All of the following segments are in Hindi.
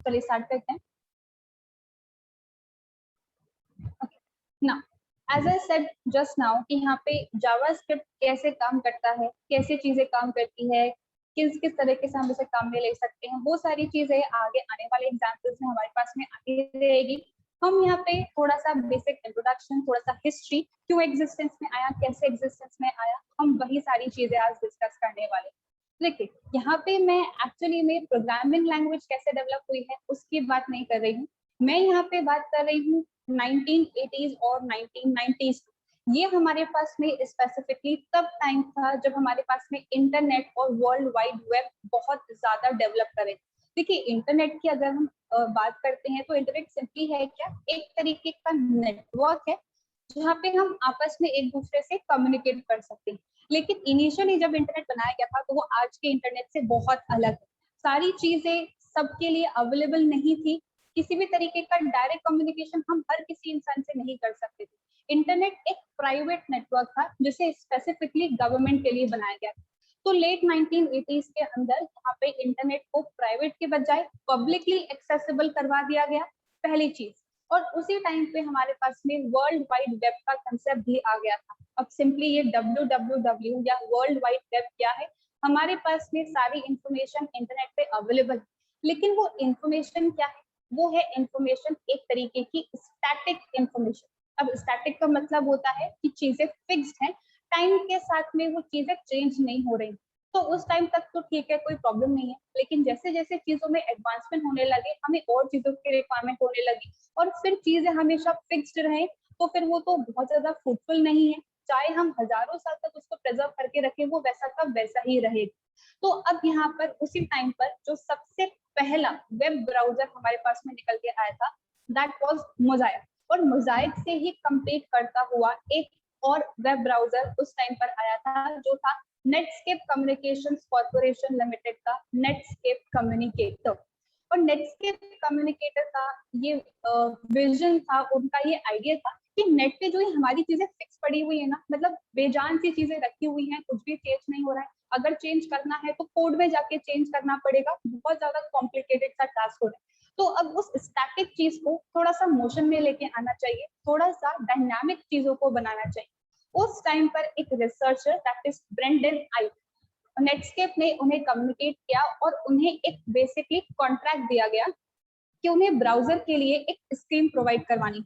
चलिए स्टार्ट करते हैं। Now as I said just now कि यहाँ पे जावास्क्रिप्ट कैसे काम करता है, कैसे चीजें काम करती है, किस किस तरीके से हम इसे काम में ले सकते हैं, वो सारी चीजें आगे आने वाले एग्जाम्पल्स में हमारे पास में आती रहेगी। हम यहाँ पे थोड़ा सा बेसिक इंट्रोडक्शन, थोड़ा सा हिस्ट्री, क्यों एग्जिस्टेंस में आया, कैसे एग्जिस्टेंस में आया, हम वही सारी चीजें आज डिस्कस करने वाले। देखिए यहाँ पे मैं एक्चुअली में प्रोग्रामिंग लैंग्वेज कैसे डेवलप हुई है उसकी बात नहीं कर रही हूँ। मैं यहाँ पे बात कर रही हूँ 1980s और 1990s। ये हमारे पास में स्पेसिफिकली तब टाइम था जब हमारे पास में इंटरनेट और वर्ल्ड वाइड वेब बहुत ज्यादा डेवलप करे। देखिए इंटरनेट की अगर हम बात करते हैं तो इंटरनेट सिंपली है क्या, एक तरीके का नेटवर्क है जहाँ पे हम आपस में एक दूसरे से कम्युनिकेट कर सकते हैं। लेकिन इनिशियली जब इंटरनेट बनाया गया था तो वो आज के इंटरनेट से बहुत अलग है। सारी चीजें सबके लिए अवेलेबल नहीं थी, किसी भी तरीके का डायरेक्ट कम्युनिकेशन हम हर किसी इंसान से नहीं कर सकते थे। इंटरनेट एक प्राइवेट नेटवर्क था जिसे स्पेसिफिकली गवर्नमेंट के लिए बनाया गया था। तो लेट 1980s के अंदर यहाँ पे इंटरनेट को प्राइवेट के बजाय पब्लिकली एक्सेसिबल करवा दिया गया, पहली चीज। और उसी टाइम पे हमारे पास में वर्ल्ड वाइड वेब का कंसेप्ट भी आ गया था। अब सिंपली ये www या वर्ल्ड वाइड वेब क्या है, हमारे पास में सारी इंफॉर्मेशन इंटरनेट पे अवेलेबल है। लेकिन वो इंफॉर्मेशन क्या है, वो है इंफॉर्मेशन एक तरीके की स्टैटिक इंफॉर्मेशन। अब स्टैटिक का मतलब होता है कि चीजें फिक्स्ड हैं, टाइम के साथ में वो चीजें चेंज नहीं हो रही। तो उस टाइम तक तो ठीक है, कोई प्रॉब्लम नहीं है। लेकिन जैसे जैसे चीजों में एडवांसमेंट होने लगे, हमें और चीजों की रिक्वायरमेंट होने लगी और फिर चीजें हमेशा फिक्स्ड रहे तो फिर वो तो बहुत ज्यादा फ्रूटफुल नहीं है। चाहे हम हजारों साल तक उसको प्रिजर्व करके रखें, वो वैसा का वैसा ही रहेगा। तो अब यहाँ पर उसी टाइम पर जो सबसे पहला वेब ब्राउजर हमारे पास में निकल के आया था, दैट वाज मोजाइक। और मोजाइक से ही कंपीट करता हुआ एक और वेब ब्राउजर उस टाइम पर आया था जो था नेटस्केप कम्युनिकेशंस कॉर्पोरेशन लिमिटेड का नेटस्केप कम्युनिकेटर। और नेटस्केप कम्युनिकेटर का ये विजन था, उनका ये आइडिया था कि नेट पे जो ये हमारी चीजें फिक्स पड़ी हुई है ना, मतलब बेजान सी चीजें रखी हुई हैं, कुछ भी चेंज नहीं हो रहा है। अगर चेंज करना है तो कोड में जाके चेंज करना पड़ेगा, बहुत ज्यादा कॉम्प्लिकेटेड सा टास्क हो रहा है। तो अब उस स्टैटिक चीज को थोड़ा सा मोशन में लेके आना चाहिए, थोड़ा सा डायनामिक चीजों को बनाना चाहिए। उस टाइम पर एक रिसर्चर दैट इज ब्रेंडन आइक, नेटस्केप ने उन्हें कम्युनिकेट किया और उन्हें एक बेसिकली कॉन्ट्रैक्ट दिया गया कि उन्हें ब्राउजर के लिए एक स्कीम प्रोवाइड करवानी।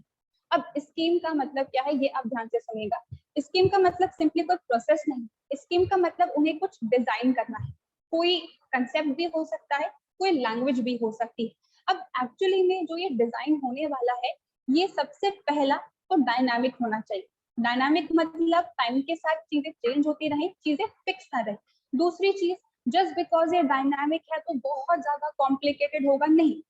अब स्कीम का मतलब क्या है, ये आप ध्यान से सुनिएगा। स्कीम का मतलब सिंपली कोई प्रोसेस नहीं, स्कीम का मतलब उन्हें कुछ डिजाइन करना है। कोई कंसेप्ट भी हो सकता है, कोई लैंग्वेज भी हो सकती है। अब एक्चुअली में जो ये डिजाइन होने वाला है, ये सबसे पहला तो डायनामिक होना चाहिए। डायनामिक मतलब टाइम के साथ चीजें चेंज होती रहे, चीजें फिक्स ना रहे। दूसरी चीज, जस्ट बिकॉज ये डायनामिक है तो बहुत ज्यादा कॉम्प्लिकेटेड होगा नहीं,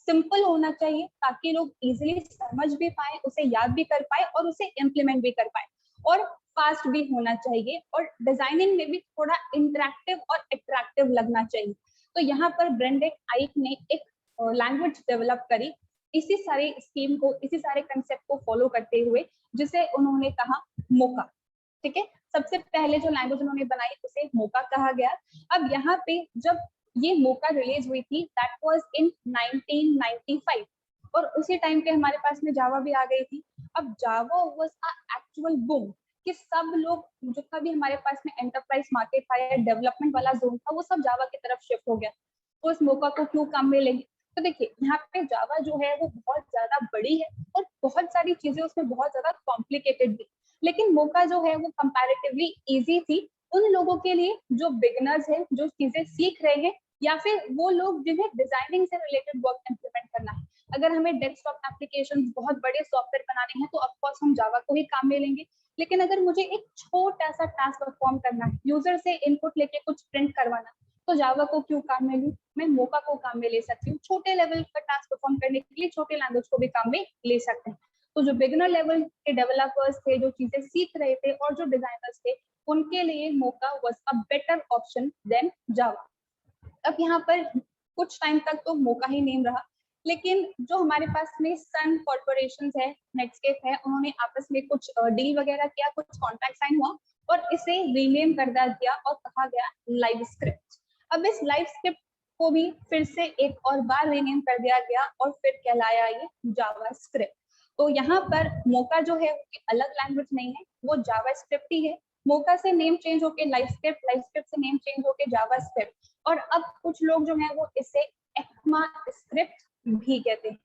सिंपल होना चाहिए ताकि लोग इजीली समझ भी पाए, उसे याद भी कर पाए और उसे इम्प्लीमेंट भी कर पाए। और फास्ट भी होना चाहिए और डिजाइनिंग में भी थोड़ा इंटरेक्टिव और अट्रैक्टिव लगना चाहिए। तो यहाँ पर ब्रेंडन आइक ने एक लैंग्वेज डेवलप करी इसी सारे स्कीम को, इसी सारे कंसेप्ट को फॉलो करते हुए, जिसे उन्होंने कहा मोका। ठीक है, सबसे पहले जो लैंग्वेज उन्होंने बनाई उसे मोका कहा गया। अब यहाँ पे जब ये मोका रिलीज हुई थी, दैट वाज इन 1995। और उसी टाइम पे हमारे पास में जावा भी आ गई थी। अब जावा वाज अ एक्चुअल बूम कि सब लोग, जितना भी हमारे पास में एंटरप्राइज मार्केट था या डेवलपमेंट वाला जोन था, वो सब जावा की तरफ शिफ्ट हो गया। तो इस मौका को क्यों काम में लेंगे। तो देखिए यहाँ पे जावा जो है वो बहुत ज्यादा बड़ी है और बहुत सारी चीजें उसमें बहुत ज्यादा कॉम्प्लिकेटेड भी, लेकिन मौका जो है वो कंपैरेटिवली इजी थी उन लोगों के लिए जो बिगिनर्स हैं, जो चीजें सीख रहे हैं, या फिर वो लोग जिन्हें डिजाइनिंग से रिलेटेड वर्क इम्प्लीमेंट करना है। अगर हमें डेस्कटॉप एप्लीकेशन, बहुत बड़े सॉफ्टवेयर बनाने हैं तो ऑफकोर्स हम जावा को ही काम में लेंगे। लेकिन अगर मुझे एक छोटा सा टास्क परफॉर्म करना है, यूजर से इनपुट लेके कुछ प्रिंट करवाना, तो जावा को क्यों काम में लूं, मैं मोका को काम में ले सकती हूँ। छोटे लेवल का टास्क परफॉर्म करने के लिए छोटे लैंग्वेज को भी काम में ले सकते हैं। तो जो बिगिनर लेवल के डेवलपर्स थे, जो चीजें सीख रहे थे, और जो डिजाइनर्स थे, उनके लिए Mocha was a better option than Java. अब यहाँ पर कुछ टाइम तक तो मोका ही नेम रहा, लेकिन जो हमारे पास में सन कॉर्पोरेशन है, नेटस्केप है, उन्होंने आपस में कुछ डील वगैरह किया, कुछ कॉन्ट्रैक्ट साइन हुआ और इसे रीनेम कर दिया गया और कहा गया लाइव स्क्रिप्ट। अब इस लाइव स्क्रिप्ट को भी फिर से एक और बार रीनेम कर दिया गया और फिर कहलाया ये जावास्क्रिप्ट। तो यहाँ पर मोका जो है अलग लैंग्वेज नहीं है, वो जावास्क्रिप्ट ही है। मोका से नेम चेंज होके लाइटस्क्रिप्ट, लाइटस्क्रिप्ट से नेम चेंज होके जावास्क्रिप्ट, और अब कुछ लोग जो है वो इसे एक्मा स्क्रिप्ट भी कहते हैं।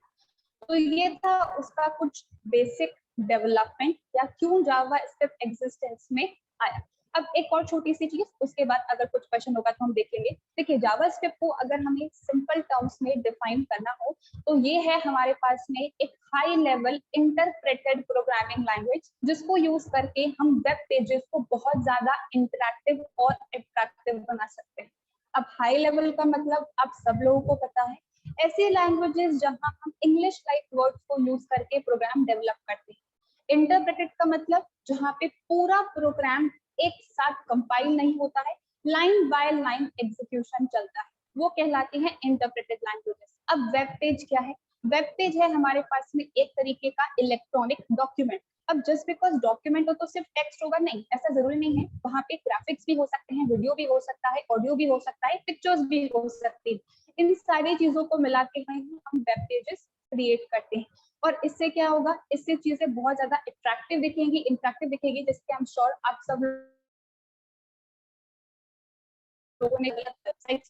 तो ये था उसका कुछ बेसिक डेवलपमेंट या क्यों जावा स्क्रिप्ट एग्जिस्टेंस में आया। अब एक और छोटी सी चीज, उसके बाद अगर कुछ क्वेश्चन होगा तो हम देखेंगे। देखिए जावा स्क्रिप्ट को अगर हमें सिंपल टर्म्स में डिफाइन करना हो तो ये है हमारे पास में एक high level interpreted programming language, जिसको यूज करके हम वेब पेजेस को बहुत ज्यादा इंटरैक्टिव और अट्रैक्टिव बना सकते हैं। अब हाई लेवल का मतलब आप सब लोगों को पता है, ऐसी लैंग्वेजेस जहां हम इंग्लिश लाइक वर्ड्स को यूज करके प्रोग्राम डेवलप करते हैं। इंटरप्रेटेड का मतलब जहां पे पूरा प्रोग्राम एक साथ कंपाइल नहीं होता है, लाइन बाय लाइन एग्जीक्यूशन चलता है, वो कहलाती है इंटरप्रेटेड लैंग्वेजेस। अब वेब पेज क्या है? वेब पेज है हमारे पास में एक तरीके का इलेक्ट्रॉनिक डॉक्यूमेंट। अब जस्ट बिकॉज डॉक्यूमेंट हो तो सिर्फ टेक्स्ट होगा, नहीं, ऐसा जरूरी नहीं है। वहां पे ग्राफिक्स भी हो सकते हैं, वीडियो भी हो सकता है, ऑडियो भी हो सकता है, पिक्चर्स भी हो सकती है। इन सारी चीजों को मिला के हम वेब पेजेस क्रिएट करते हैं। और इससे क्या होगा, इससे चीजें बहुत ज्यादा अट्रैक्टिव दिखेंगी, इंटरैक्टिव दिखेगी, जिसके आई एम श्योर आप सब लोगों ने वेबसाइट,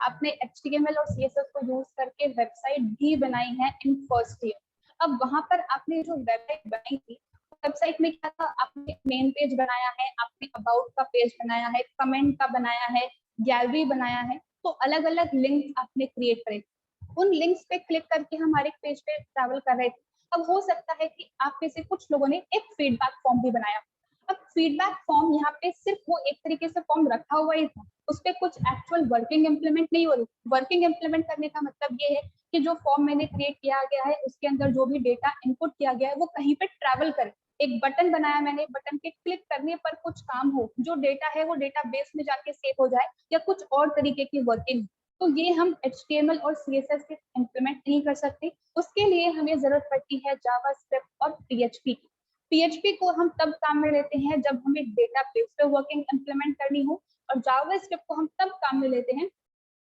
आपने HTML और CSS को यूज करके वेबसाइट भी बनाई है इन फर्स्ट ईयर। अब वहां पर आपने जो वेबसाइट बनाई थी, वेबसाइट में क्या था, आपने मेन पेज बनाया है, आपने अबाउट का पेज बनाया है, कमेंट का बनाया है, गैलरी बनाया है, तो अलग अलग लिंक आपने क्रिएट करे। उन लिंक्स पे क्लिक करके हमारे पेज पे ट्रैवल कर रहे थे। अब हो सकता है कि आप में से कुछ लोगों ने एक फीडबैक फॉर्म भी बनाया। अब फीडबैक फॉर्म यहाँ पे सिर्फ वो एक तरीके से फॉर्म रखा हुआ ही था, उस पर कुछ एक्चुअल वर्किंग इम्प्लीमेंट नहीं हो रही। वर्किंग इम्प्लीमेंट करने का मतलब ये है कि जो फॉर्म मैंने क्रिएट किया गया है उसके अंदर जो भी डेटा इनपुट किया गया है वो कहीं पे ट्रैवल करे। एक बटन बनाया मैंने, बटन के क्लिक करने पर कुछ काम हो, जो डेटा है वो डेटा बेस में जाके सेव हो जाए, या कुछ और तरीके की वर्किंग। तो ये हम HTML और CSS से इम्प्लीमेंट नहीं कर सकते। उसके लिए हमें जरूरत पड़ती है जावास्क्रिप्ट और PHP की। PHP को हम तब काम में लेते हैं जब हमें डेटा बेस पे वर्किंग इम्प्लीमेंट करनी हो, और जावास्क्रिप्ट को हम तब काम में लेते हैं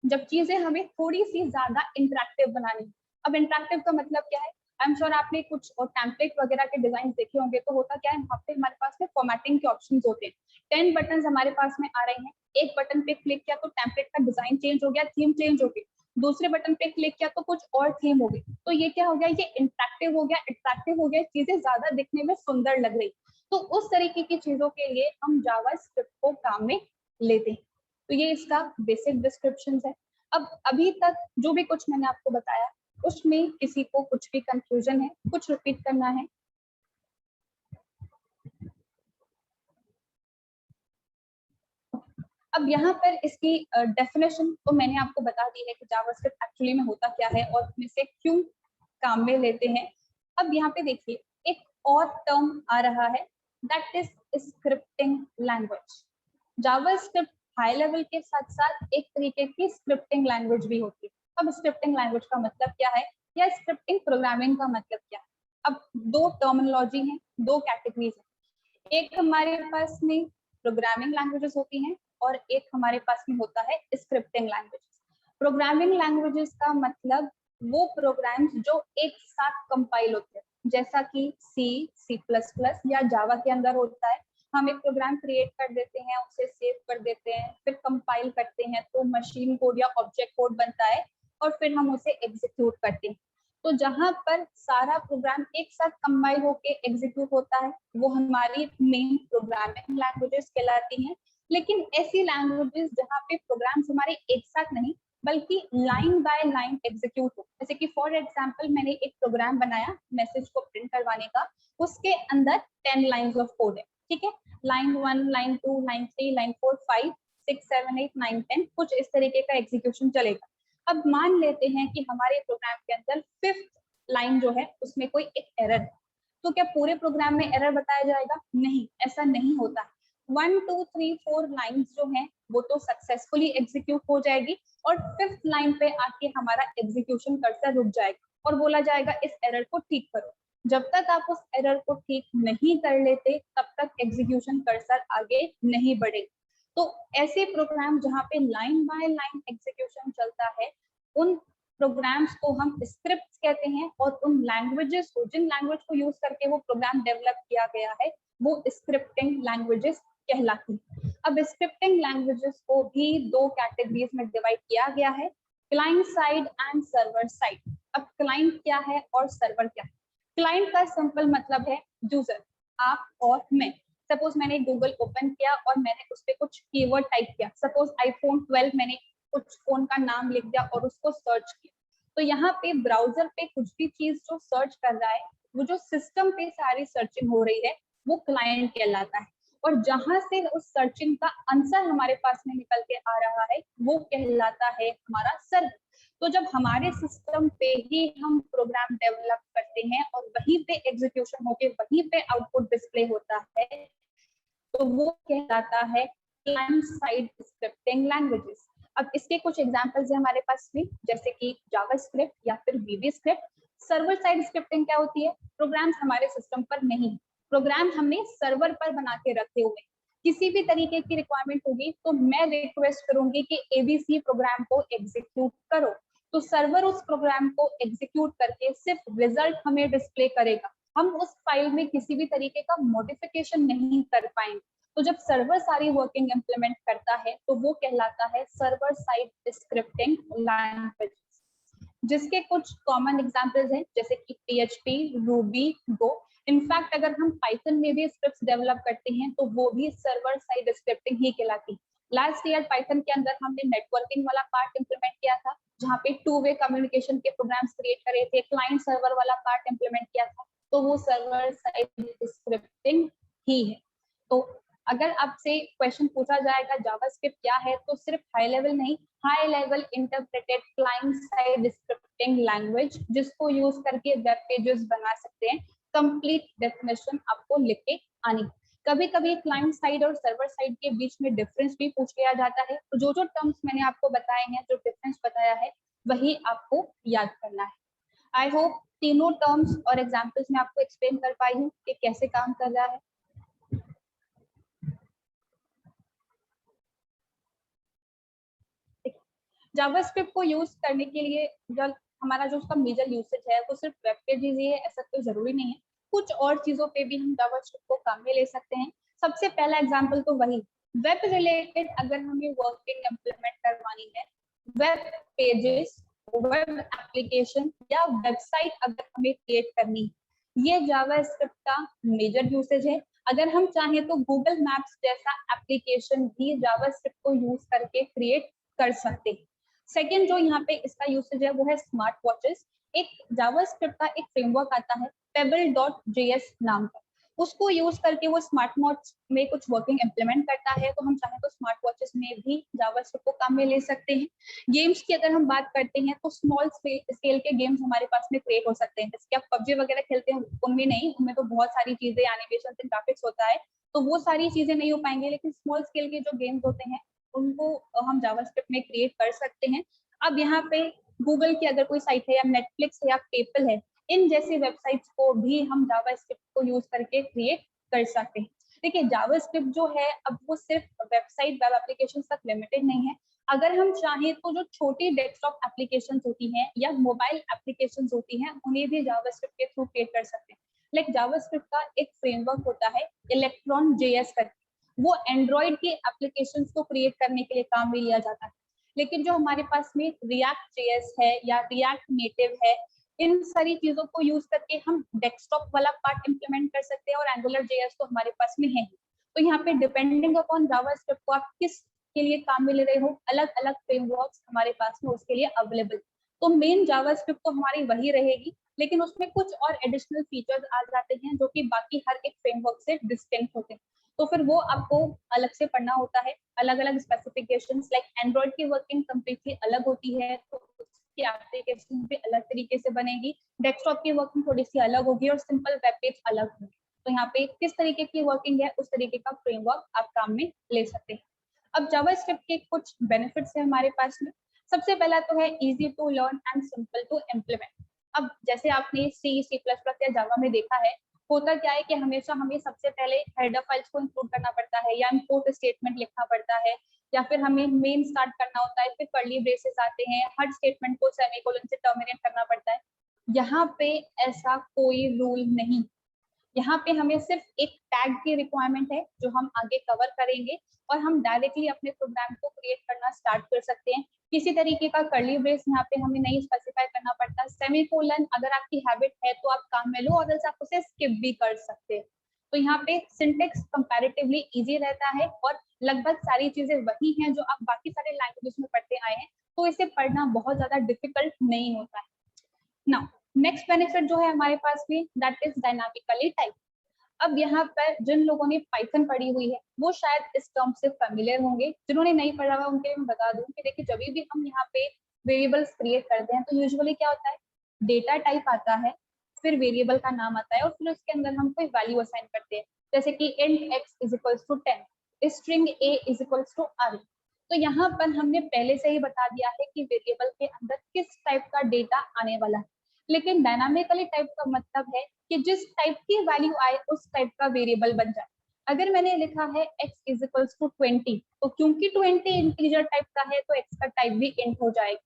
जब चीजें हमें थोड़ी सी ज्यादा इंटरैक्टिव बनानी। अब इंटरैक्टिव का मतलब क्या है, आई एम श्योर आपने कुछ और टेम्पलेट वगैरह के डिजाइन देखे होंगे, तो होता क्या है, वहाँ पे हमारे पास में फॉर्मेटिंग के ऑप्शन होते हैं। 10 बटन हमारे पास में आ रहे हैं, एक बटन पे क्लिक किया तो टेम्पलेट का डिजाइन चेंज हो गया, थीम चेंज हो गई, दूसरे बटन पे क्लिक किया तो कुछ और थीम हो गई। तो ये क्या हो गया, ये इंटरैक्टिव हो गया, अट्रैक्टिव हो गया, चीजें ज्यादा दिखने में सुंदर लग रही। तो उस तरीके की चीजों के लिए हम जावास्क्रिप्ट को काम में लेते हैं। तो ये इसका बेसिक डिस्क्रिप्शन है। अब अभी तक जो भी कुछ मैंने आपको बताया उसमें किसी को कुछ भी कंफ्यूजन है, कुछ रिपीट करना है? अब यहाँ पर इसकी डेफिनेशन तो मैंने आपको बता दी है कि जावास्क्रिप्ट एक्चुअली में होता क्या है और इसे क्यों काम में लेते हैं। अब यहाँ पे देखिए एक और टर्म आ रहा है, that is scripting language. JavaScript high level के साथ साथ एक तरीके की स्क्रिप्टिंग लैंग्वेज भी होती है। अब स्क्रिप्टिंग लैंग्वेज का मतलब क्या है, या स्क्रिप्टिंग प्रोग्रामिंग का मतलब क्या है? अब दो टर्मिनोलॉजी है, दो कैटेगरीज है। एक हमारे पास में प्रोग्रामिंग लैंग्वेजेस होती हैं और एक हमारे पास में होता है स्क्रिप्टिंग लैंग्वेजेस। प्रोग्रामिंग लैंग्वेजेस का मतलब वो प्रोग्राम्स जो एक साथ कंपाइल होते हैं, जैसा कि C++ या जावा के अंदर होता है। हम एक प्रोग्राम क्रिएट कर देते हैं, उसे सेव कर देते हैं, फिर कंपाइल करते हैं तो मशीन कोड या ऑब्जेक्ट कोड बनता है, और फिर हम उसे एग्जीक्यूट करते हैं। तो जहां पर सारा प्रोग्राम एक साथ कंबाइन होके एग्जीक्यूट होता है वो हमारी मेन प्रोग्रामिंग लैंग्वेजेस कहलाती हैं। लेकिन ऐसी लैंग्वेजेस जहाँ पे प्रोग्राम्स हमारे एक साथ नहीं बल्कि लाइन बाय लाइन एग्जीक्यूट हो, जैसे कि फॉर एग्जांपल मैंने एक प्रोग्राम बनाया मैसेज को प्रिंट करवाने का, उसके अंदर 10 लाइंस ऑफ कोड है, ठीक है, लाइन 1, लाइन 2, लाइन 3, लाइन 4, 5, 6, 7, 8, 9, 10, कुछ इस तरीके का एग्जीक्यूशन चलेगा। अब मान लेते हैं कि हमारे प्रोग्राम के अंदर 5th लाइन जो है उसमें कोई एक एरर है, तो क्या पूरे प्रोग्राम में एरर बताया जाएगा? नहीं, ऐसा नहीं होता। 1, 2, 3, 4 लाइन्स जो है वो तो सक्सेसफुली एग्जीक्यूट हो जाएगी, और 5th लाइन पे आके हमारा एग्जीक्यूशन कर्सर रुक जाएगा और बोला जाएगा इस एरर को ठीक करो। जब तक आप उस एरर को ठीक नहीं कर लेते तब तक एग्जीक्यूशन कर्सर आगे नहीं बढ़ेगा। तो ऐसे प्रोग्राम जहाँ पे लाइन बाय लाइन एग्जीक्यूशन चलता है, उन प्रोग्राम्स को हम स्क्रिप्ट्स कहते हैं, और उन लैंग्वेजेस को, जिन लैंग्वेज को यूज करके वो प्रोग्राम डेवलप किया गया है, वो स्क्रिप्टिंग लैंग्वेजेस कहलाती है। अब स्क्रिप्टिंग लैंग्वेजेस को भी दो कैटेगरीज में डिवाइड किया गया है, client side and server side. अब क्लाइंट क्या है और सर्वर क्या है? क्लाइंट का सिंपल मतलब है यूजर, आप और मैं। सपोज मैंने गूगल ओपन किया और मैंने उस पर कुछ कीवर्ड टाइप किया, सपोज iPhone 12, मैंने कुछ फोन का नाम लिख दिया और उसको सर्च किया। तो यहाँ पे ब्राउजर पे कुछ भी चीज जो सर्च कर रहा है, वो जो सिस्टम पे सारी सर्चिंग हो रही है, वो क्लाइंट कहलाता है। और जहां से उस सर्चिंग का आंसर हमारे पास में निकल के आ रहा है, वो कहलाता है हमारा सर्वर। तो जब हमारे सिस्टम पे ही हम प्रोग्राम डेवलप करते हैं और वहीं पे एग्जीक्यूशन होके वहीं पे आउटपुट डिस्प्ले होता है, तो वो कहलाता है क्लाइंट साइड स्क्रिप्टिंग लैंग्वेजेस। अब इसके कुछ एग्जांपल्स हैं हमारे पास में, जैसे कि जावास्क्रिप्ट या फिर वीबी स्क्रिप्ट। सर्वर साइड स्क्रिप्टिंग क्या होती है? प्रोग्राम्स हमारे सिस्टम पर नहीं, प्रोग्राम हमने सर्वर पर बना के रखे हुए। किसी भी तरीके की रिक्वायरमेंट होगी तो मैं रिक्वेस्ट करूंगी कि एबीसी प्रोग्राम को एग्जीक्यूट करो, तो सर्वर उस प्रोग्राम को एग्जीक्यूट करके सिर्फ रिजल्ट हमें डिस्प्ले करेगा। हम उस फाइल में किसी भी तरीके का मॉडिफिकेशन नहीं कर पाएंगे। तो जब सर्वर सारी वर्किंग इंप्लीमेंट करता है, तो वो कहलाता है सर्वर साइड स्क्रिप्टिंग लैंग्वेज, जिसके कुछ कॉमन एग्जांपल्स हैं, जैसे कि PHP, रूबी, गो। इनफैक्ट अगर हम पाइथन में भी स्क्रिप्ट्स डेवलप करते हैं तो वो भी सर्वर साइड स्क्रिप्टिंग ही कहलाती। लास्ट ईयर पाइथन के अंदर हमने नेटवर्किंग वाला पार्ट इंप्लीमेंट किया था, जहाँ पे 2-वे कम्युनिकेशन के प्रोग्राम्स क्रिएट करे थे, क्लाइंट सर्वर वाला पार्ट इंप्लीमेंट किया था, तो वो सर्वर साइड स्क्रिप्टिंग ही है। तो अगर आपसे क्वेश्चन पूछा जाएगा जावास्क्रिप्ट क्या है, तो सिर्फ हाई लेवल नहीं, high level interpreted client side scripting language, जिसको यूज करके वेब पेजेस बना सकते हैं। कंप्लीट डेफिनेशन आपको लिख के आनी। कभी कभी क्लाइंट साइड और सर्वर साइड के बीच में डिफरेंस भी पूछ लिया जाता है, तो जो जो टर्म्स मैंने आपको बताए हैं, जो डिफरेंस बताया है, वही आपको याद करना है। आई होप तीनों टर्म्स और एग्जाम्पल्स में आपको एक्सप्लेन कर पाई हूँ कि कैसे काम कर रहा है। जावास्क्रिप्ट को यूज करने के लिए जब हमारा जो उसका मेजर यूसेज है, वो सिर्फ वेब पेजेस ही है ऐसा कोई जरूरी नहीं है। कुछ और चीजों पे भी हम जावास्क्रिप्ट को काम में ले सकते हैं। सबसे पहला एग्जांपल तो वही, वेब रिलेटेड अगर हमें वर्किंग इम्प्लीमेंट करवानी है, वेब पेजेस, वेब एप्लीकेशन या वेबसाइट अगर हमें क्रिएट करनी है, ये जावास्क्रिप्ट का मेजर यूसेज है। अगर हम चाहें तो गूगल मैप्स जैसा एप्लीकेशन भी जावास्क्रिप्ट को यूज करके क्रिएट कर सकते हैं। सेकेंड जो यहाँ पे इसका यूसेज है, वो है स्मार्ट वॉचेस। एक जावास्क्रिप्ट का एक फ्रेमवर्क आता है pebble.js नाम का, उसको यूज करके वो स्मार्ट वॉच में कुछ वर्किंग इम्प्लीमेंट करता है। तो हम चाहें तो स्मार्ट वॉचेस में भी जावास्क्रिप्ट को काम में ले सकते हैं। गेम्स की अगर हम बात करते हैं, तो स्मॉल स्केल के गेम्स हमारे पास में क्रिएट हो सकते हैं, जैसे कि आप पबजी वगैरह खेलते हैं, उनमें नहीं, उनमें तो बहुत सारी चीजें, एनिमेशन एंड ग्राफिक्स होता है, तो वो सारी चीजें नहीं हो पाएंगे। लेकिन स्मॉल स्केल के जो गेम्स होते हैं, उनको हम जावास्क्रिप्ट में क्रिएट कर सकते हैं। अब यहाँ पे गूगल की अगर कोई साइट है, या नेटफ्लिक्स है, या पेपल है, इन जैसी वेबसाइट्स को भी हम जावास्क्रिप्ट को यूज करके क्रिएट कर सकते हैं। देखिए जावास्क्रिप्ट जो है, अब वो सिर्फ वेबसाइट, वेब एप्लीकेशन तक लिमिटेड नहीं है। अगर हम चाहें तो जो छोटी डेस्कटॉप एप्लीकेशन होती हैं या मोबाइल एप्लीकेशन होती हैं, उन्हें भी जावास्क्रिप्ट के थ्रू क्रिएट कर सकते हैं। लाइक जावास्क्रिप्ट का एक फ्रेमवर्क होता है Electron.js करके, वो एंड्रॉइड के एप्लीकेशंस को क्रिएट करने के लिए काम में लिया जाता है। लेकिन जो हमारे पास में React.js है या React नेटिव है, इन सारी चीजों को यूज करके हम डेस्कटॉप वाला पार्ट इंप्लीमेंट कर सकते हैं, और AngularJS तो हमारे पास में है। तो यहाँ पे डिपेंडिंग अपॉन जावास्क्रिप्ट को आप किस के लिए काम में ले रहे हो, अलग अलग फ्रेमवर्क्स हमारे पास में उसके लिए अवेलेबल। तो मेन जावास्क्रिप्ट तो हमारी वही रहेगी, लेकिन उसमें कुछ और एडिशनल फीचर्स आ जाते हैं जो कि बाकी हर एक फ्रेमवर्क से डिस्टिंक्ट होते हैं। तो फिर वो आपको अलग से पढ़ना होता है, अलग अलग स्पेसिफिकेशंस। लाइक एंड्रॉइड की वर्किंग कंप्लीटली अलग होती है, तो उसकी एप्लीकेशन भी अलग तरीके से बनेगी। डेस्कटॉप की वर्किंग थोड़ी सी अलग होगी, और सिंपल वेब पेज अलग होगी। तो यहाँ पे किस तरीके की वर्किंग है, उस तरीके का फ्रेमवर्क आप काम में ले सकते हैं। अब जावास्क्रिप्ट के कुछ बेनिफिट्स है हमारे पास में। सबसे पहला तो है easy to learn and simple to implement. अब जैसे आपने C++ या जावा में देखा है, होता क्या है कि हमेशा हमें सबसे पहले हेडर फाइल्स को इंक्लूड करना पड़ता है या इम्पोर्ट स्टेटमेंट लिखना पड़ता है, या फिर हमें मेन स्टार्ट करना होता है, फिर कर्ली ब्रेसेस आते हैं, हर स्टेटमेंट को सेमीकोलन से टर्मिनेट करना पड़ता है। यहाँ पे ऐसा कोई रूल नहीं, यहाँ पे हमें सिर्फ एक टैग की रिक्वायरमेंट है जो हम आगे कवर करेंगे, और हम डायरेक्टली अपने प्रोग्राम को क्रिएट करना स्टार्ट कर सकते हैं। किसी तरीके का कर्ली ब्रेस यहाँ पे हमें नहीं स्पेसिफाई करना पड़ता। सेमीकोलन अगर आपकी हैबिट है तो आप काम में लो, अदरवाइज आप उसे स्किप भी कर सकते हैं। तो यहाँ पे सिंटेक्स कंपैरेटिवली इजी रहता है और लगभग सारी चीजें वही हैं जो आप बाकी सारे लैंग्वेज में पढ़ते आए हैं, तो इसे पढ़ना बहुत ज्यादा डिफिकल्ट नहीं होता है। नाउ नेक्स्ट बेनिफिट जो है हमारे पास भी, दैट इज डायनामिकली टाइप। अब यहाँ पर जिन लोगों ने पाइथन पढ़ी हुई है वो शायद इस टर्म से फेमिलियर होंगे, जिन्होंने नहीं पढ़ा हुआ उनके लिए मैं बता दूं कि देखिए जब भी हम यहाँ पे वेरिएबल्स क्रिएट करते हैं तो यूजुअली क्या होता है, डेटा टाइप आता है, फिर वेरिएबल का नाम आता है और फिर उसके अंदर हम कोई वैल्यू असाइन करते हैं, जैसे कि int x is equals to 10, string a is equals to r। तो यहाँ पर हमने पहले से ही बता दिया है कि वेरिएबल के अंदर किस टाइप का डेटा आने वाला है। लेकिन डायनामिकली टाइप का मतलब है कि जिस टाइप की वैल्यू आए उस टाइप का वेरिएबल बन जाए। अगर मैंने लिखा है x इज इक्वल्स टू 20, तो क्योंकि 20 इंटीजर टाइप का है तो x का टाइप भी इंट हो जाएगा।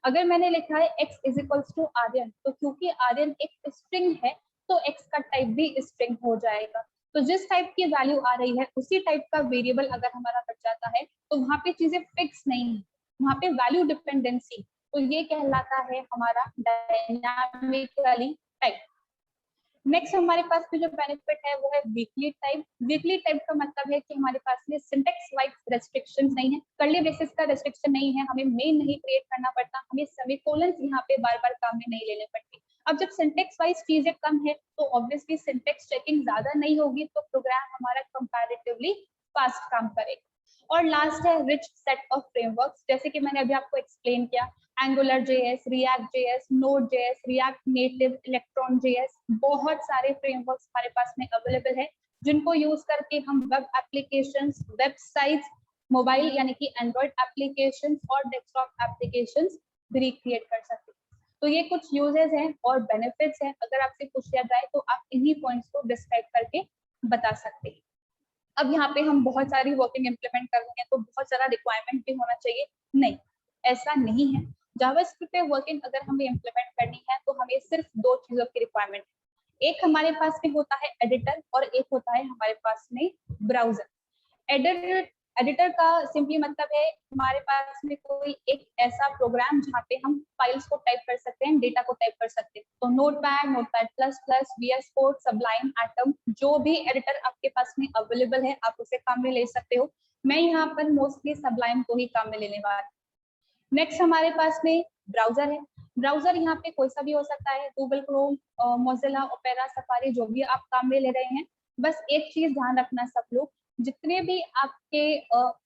अगर मैंने लिखा है x is equals to Aryan, तो क्योंकि आर्यन एक स्ट्रिंग है तो x का टाइप भी स्ट्रिंग हो जाएगा। तो जिस टाइप की वैल्यू आ रही है उसी टाइप का वेरिएबल अगर हमारा बच जाता है तो वहां पे चीजें फिक्स नहीं है, वहां पे वैल्यू डिपेंडेंसी, तो ये कहलाता है हमारा डायनामिकली टाइप। नेक्स्ट हमारे पास में जो बेनिफिट है वो है वीकली टाइप। वीकली टाइप का मतलब है कि हमारे पास में सिंटेक्स वाइज रेस्ट्रिक्शंस नहीं है, कर्ली ब्रेसेस का रेस्ट्रिक्शन नहीं है, हमें मेन नहीं क्रिएट करना पड़ता, हमें सेमीकोलंस यहाँ पे बार बार काम में नहीं लेने पड़ते। अब जब सिंटेक्स वाइज चीजें कम है तो ऑब्वियसली सिंटेक्स चेकिंग ज्यादा नहीं होगी, तो प्रोग्राम हमारा कंपैरेटिवली फास्ट काम करेगा। और लास्ट है रिच सेट ऑफ फ्रेमवर्क्स, जैसे कि मैंने अभी आपको एक्सप्लेन किया, angular JS, react JS, node JS, react native, electron JS, बहुत सारे फ्रेमवर्क्स हमारे पास में अवेलेबल है जिनको यूज करके हम वेब एप्लीकेशंस, वेबसाइट्स, मोबाइल यानी कि एंड्रॉइड एप्लीकेशंस और डेस्कटॉप एप्लीकेशंस भी क्रिएट कर सकते हैं। तो ये कुछ यूजेस हैं और बेनिफिट्स हैं, अगर आपसे पूछ लिया जाए तो आप इन्हीं पॉइंट्स को डिस्क्राइब करके बता सकते हैं। अब यहाँ पे हम बहुत सारी वर्किंग इंप्लीमेंट कर रहे हैं तो बहुत सारा रिक्वायरमेंट भी होना चाहिए, नहीं ऐसा नहीं है। जावास्क्रिप्ट पे वर्किंग अगर हमें इंप्लीमेंट करनी है तो हमें सिर्फ दो चीजों की रिक्वायरमेंट है, एक हमारे पास में होता है एडिटर और एक होता है हमारे पास में ब्राउजर। एडिटर का सिंपली मतलब है हमारे पास में कोई एक ऐसा प्रोग्राम जहाँ पे हम फाइल्स को टाइप कर सकते हैं, डेटा को टाइप कर सकते हैं। तो notepad plus plus, VS code, सबलाइन, atom, जो भी एडिटर आपके पास में अवेलेबल है आप उसे काम में ले सकते हो। मैं यहाँ पर मोस्टली सबलाइन को ही काम में लेने वाला। नेक्स्ट हमारे पास में ब्राउजर है। ब्राउजर यहाँ पे कोई सा भी हो सकता है, Google Chrome, Mozilla, opera, safari, जो भी आप काम में ले रहे हैं। बस एक चीज ध्यान रखना सब लोग, जितने भी आपके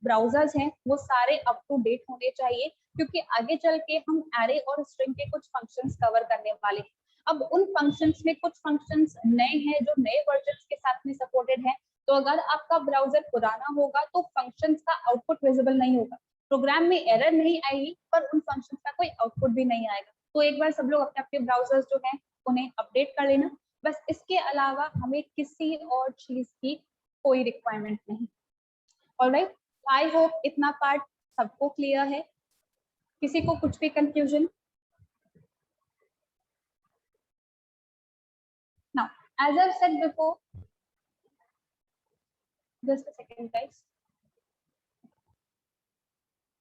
ब्राउजर्स हैं वो सारे अप टू डेट होने चाहिए, क्योंकि आगे चल के हम एरे और स्ट्रिंग के कुछ फंक्शंस कवर करने वाले हैं। अब उन फंक्शंस में कुछ फंक्शंस नए हैं जो नए वर्जन्स के साथ में सपोर्टेड है, तो अगर आपका ब्राउजर पुराना होगा तो फंक्शंस का आउटपुट विजिबल नहीं होगा, प्रोग्राम में एरर नहीं आएगी पर उन फंक्शंस का कोई आउटपुट भी नहीं आएगा। तो एक बार सब लोग अपने अपने ब्राउजर्स जो हैं उन्हें अपडेट कर लेना, बस इसके अलावा हमें किसी और चीज की कोई रिक्वायरमेंट नहीं। ऑलराइट, आई होप इतना पार्ट सबको क्लियर है, किसी को कुछ भी confusion? Now as I said before, just a second guys.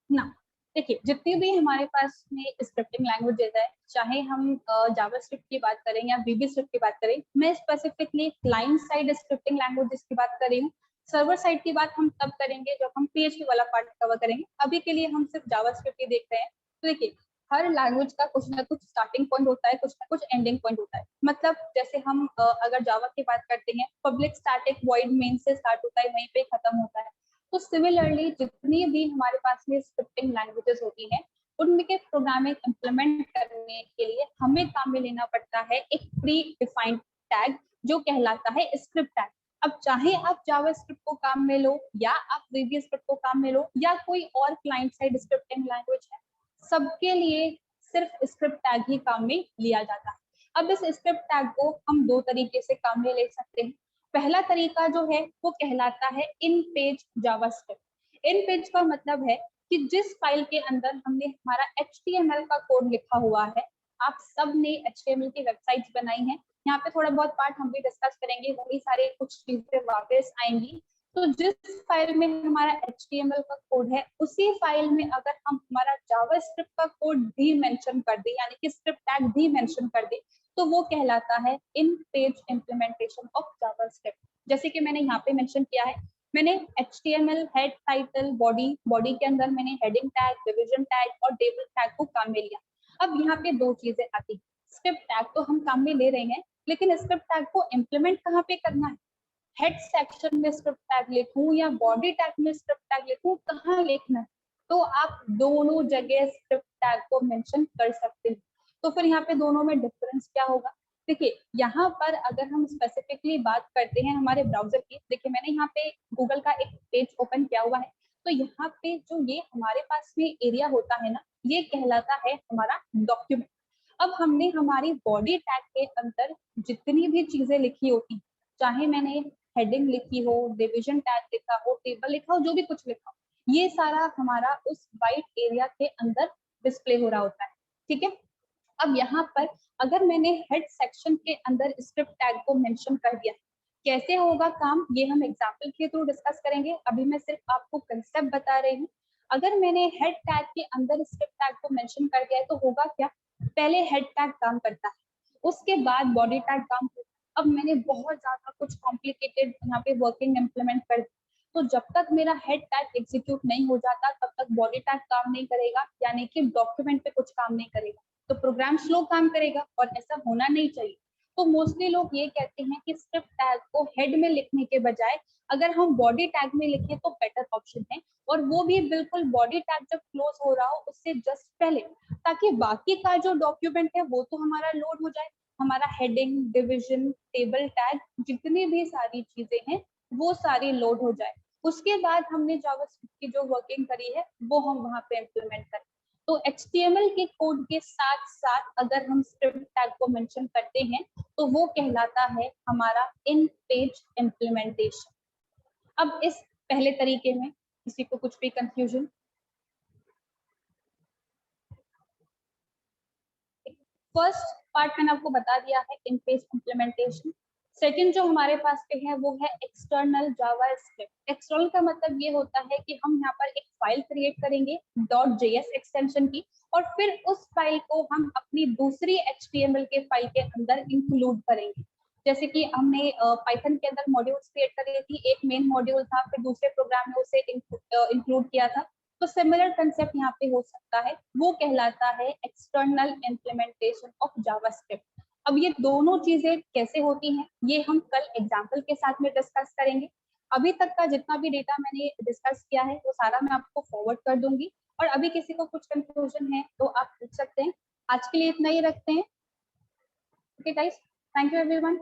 ना देखिए, जितनी भी हमारे पास में स्क्रिप्टिंग लैंग्वेजेस है, चाहे हम जावास्क्रिप्ट की बात करें या VB स्क्रिप्ट की बात करें, मैं specifically client side scripting languages की बात कर रही हूँ। सर्वर साइड की बात हम तब करेंगे जब हम PHP वाला पार्ट कवर करेंगे, अभी के लिए हम सिर्फ जावास्क्रिप्ट ही देख रहे हैं। तो देखिए, हर लैंग्वेज का कुछ ना कुछ स्टार्टिंग पॉइंट होता है, कुछ ना कुछ एंडिंग पॉइंट होता है। मतलब जैसे हम अगर जावा की बात करते हैं, पब्लिक स्टैटिक वॉइड मेन से स्टार्ट होता है, वहीं पे खत्म होता है। तो सिमिलरली जितनी भी हमारे पास में स्क्रिप्टिंग लैंग्वेजेस होती हैं, उनके प्रोग्रामिंग इम्प्लीमेंट करने के लिए हमें काम में लेना पड़ता है एक प्री डिफाइंड टैग जो कहलाता है स्क्रिप्ट टैग। अब चाहे आप जावास्क्रिप्ट को काम में लो या आप VB स्क्रिप्ट को काम में लो या कोई और क्लाइंट साइड स्क्रिप्टिंग लैंग्वेज है, सबके लिए सिर्फ स्क्रिप्ट टैग ही काम में लिया जाता है। अब इस स्क्रिप्ट टैग को हम दो तरीके से काम में ले सकते हैं। पहला तरीका जो है वो कहलाता है इन पेज जावास्क्रिप्ट। इन पेज का मतलब है कि जिस फाइल के अंदर हमने हमारा HTML का कोड लिखा हुआ है, आप सब ने HTML की वेबसाइट्स बनाई हैं, यहाँ पे थोड़ा बहुत पार्ट हम भी डिस्कस करेंगे, वही सारे कुछ चीजें वापस आएंगी। तो जिस फाइल में हमारा HTML का कोड है, उसी फाइल में अगर हम हमारा जावास्क्रिप्ट का कोड भी मेंशन कर दें, यानी कि स्क्रिप्ट टैग भी मेंशन कर दें, तो वो कहलाता है इन पेज इम्प्लीमेंटेशन ऑफ जावास्क्रिप्ट। जैसे कि मैंने यहाँ पे मेंशन किया है, मैंने HTML हेड टाइटल बॉडी के अंदर मैंने हेडिंग टैग, डिवीजन टैग और टेबल टैग को काम में लिया। अब यहाँ पे दो चीजें आती हैं, स्क्रिप्ट टैग तो हम काम में ले रहे हैं, लेकिन स्क्रिप्ट टैग को इम्प्लीमेंट कहाँ पे करना है? हेड सेक्शन में स्क्रिप्ट टैग लिखूं या बॉडी टैग में स्क्रिप्ट टैग लिखूं, कहाँ लिखना है? तो आप दोनों जगह स्क्रिप्ट टैग को मेंशन कर सकते हैं। तो फिर यहाँ पे दोनों में डिफरेंस क्या होगा? देखिए, यहाँ पर अगर हम स्पेसिफिकली बात करते हैं हमारे ब्राउजर की, देखिए मैंने यहाँ पे गूगल का एक पेज ओपन किया हुआ है, तो यहाँ पे जो ये हमारे पास में एरिया होता है ना, ये कहलाता है हमारा डॉक्यूमेंट। अब हमने हमारी बॉडी टैग के अंदर जितनी भी चीजें लिखी होती, चाहे मैंने हेडिंग लिखी हो, डिवीजन टैग लिखा हो, टेबल लिखा हो, जो भी कुछ लिखा हो, ये सारा हमारा उस वाइट एरिया के अंदर डिस्प्ले हो रहा होता है। ठीक है, अब यहाँ पर अगर मैंने हेड सेक्शन के अंदर स्क्रिप्ट टैग को मेंशन कर दिया, कैसे होगा काम, ये हम एग्जाम्पल के थ्रू डिस्कस करेंगे। अभी मैं सिर्फ आपको कंसेप्ट बता रही हूँ। अगर मैंने हेड टैग के अंदर स्क्रिप्ट टैग को मेंशन कर दिया है, तो होगा क्या? पहले हेड टैग काम करता है, उसके बाद बॉडी टैग काम करता है। अब मैंने बहुत ज्यादा कुछ कॉम्प्लिकेटेड यहाँ पे वर्किंग इम्प्लीमेंट कर दी, तो जब तक मेरा हेड टैग एग्जीक्यूट नहीं हो जाता, तब तक बॉडी टैग काम नहीं करेगा, यानी कि डॉक्यूमेंट पे कुछ काम नहीं करेगा, तो प्रोग्राम स्लो काम करेगा, और ऐसा होना नहीं चाहिए। तो मोस्टली लोग ये कहते हैं कि स्क्रिप्ट टैग को हेड में लिखने के बजाय अगर हम बॉडी टैग में लिखें तो बेटर ऑप्शन है, और वो भी बिल्कुल बॉडी टैग जब क्लोज हो रहा हो उससे जस्ट पहले, ताकि बाकी का जो डॉक्यूमेंट है वो तो हमारा लोड हो जाए, हमारा हेडिंग, डिवीजन, टेबल टैग, जितनी भी सारी चीजें हैं वो सारी लोड हो जाए। उसके बाद हमने जावास्क्रिप्ट की जो वर्किंग करी है वो हम वहां पे इम्प्लीमेंट करें। तो HTML के कोड के साथ साथ अगर हम स्क्रिप्ट टैग को मेंशन करते हैं, तो वो कहलाता है हमारा इन पेज इम्प्लीमेंटेशन। अब इस पहले तरीके में किसी को कुछ भी कंफ्यूजन? फर्स्ट पार्ट मैंने आपको बता दिया है, इन पेज इम्प्लीमेंटेशन। सेकंड जो हमारे पास पे है वो है एक्सटर्नल जावास्क्रिप्ट। एक्सटर्नल का मतलब ये होता है कि हम यहाँ पर एक फाइल क्रिएट करेंगे .js एक्सटेंशन की, और फिर उस फाइल को हम अपनी दूसरी HTML के फाइल के अंदर इंक्लूड करेंगे। जैसे कि हमने पाइथन के अंदर मॉड्यूल्स क्रिएट करी थी, एक मेन मॉड्यूल था, फिर दूसरे प्रोग्राम में उसे इंक्लूड किया था, तो सिमिलर कंसेप्ट यहाँ पे हो सकता है, वो कहलाता है एक्सटर्नल इम्प्लीमेंटेशन ऑफ जावास्क्रिप्ट। अब ये दोनों चीजें कैसे होती हैं, ये हम कल एग्जाम्पल के साथ में डिस्कस करेंगे। अभी तक का जितना भी डेटा मैंने डिस्कस किया है वो सारा मैं आपको फॉरवर्ड कर दूंगी, और अभी किसी को कुछ कंफ्यूजन है तो आप पूछ सकते हैं। आज के लिए इतना ही रखते हैं। Okay guys, thank you everyone.